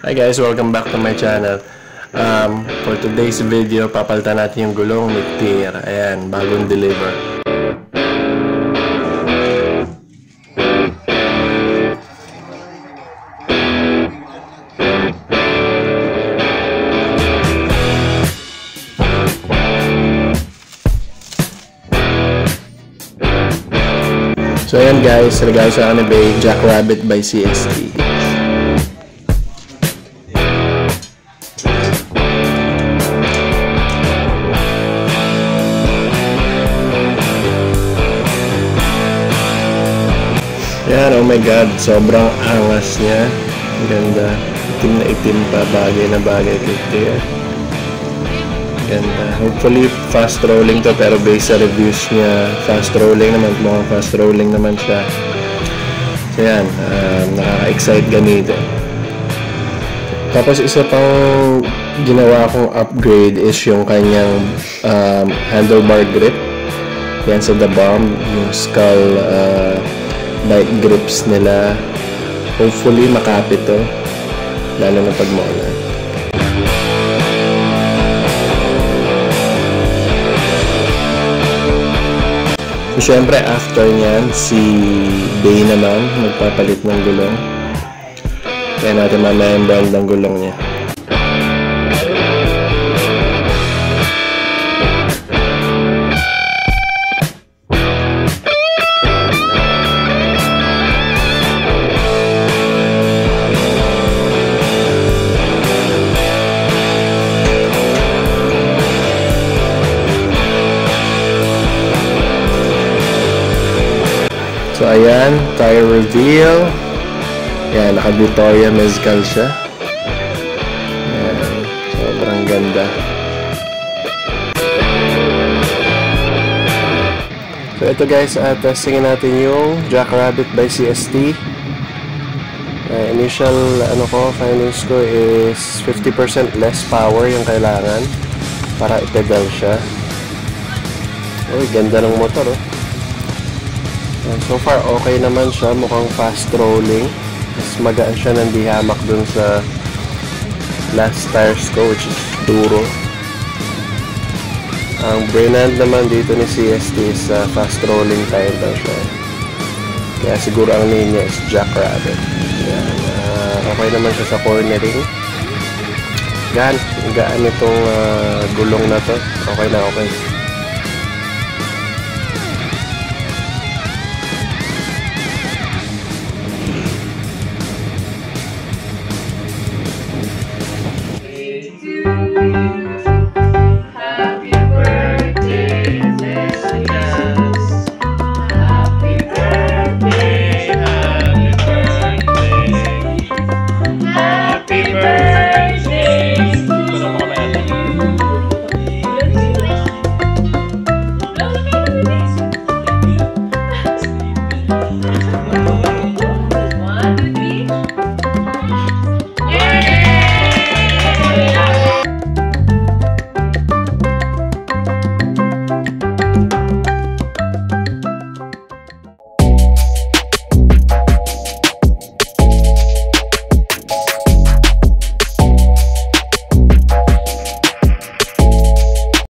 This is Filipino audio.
Hi guys, welcome back to my channel. For today's video, papalitan natin yung gulong ni TIR. Ayan, bagong deliver. So ayan guys, regalo sa akin ni Jackrabbit by CST. Yan, oh my god, sobrang angas niya. Ganda. Itim na itim pa, bagay na bagay kay TIR. Ganda. Hopefully fast rolling to, pero based sa reviews niya, fast rolling naman, mukhang fast rolling naman siya. So yan, nakaka-excite gamitin. Tapos isa pang ginawa kong upgrade is yung kanyang handlebar grip. Yan sa The Bomb, yung skull bike grips nila. Hopefully makapit to, lalo na pag maulan. So syempre after nyan, si Bay naman magpapalit ng gulong. Kaya natin mamaya yung brand ng gulong niya. So ayan, tire reveal. Ayan, naka-Victoria Mezcal siya. Ayan, sobrang ganda. So ito guys, testingin natin yung Jackrabbit by CST. Initial findings ko is 50% less power yung kailangan para i-pedal siya. Uy, ganda ng motor oh. So far, okay naman siya. Mukhang fast rolling. Mas magaan siya, nandi hamak dun sa last tires ko, which is Duro. Ang brand naman dito ni CST is fast rolling tire daw siya. Kaya siguro ang name niya is Jackrabbit. Okay naman siya sa cornering. Gaan itong gulong na to. Okay na okay.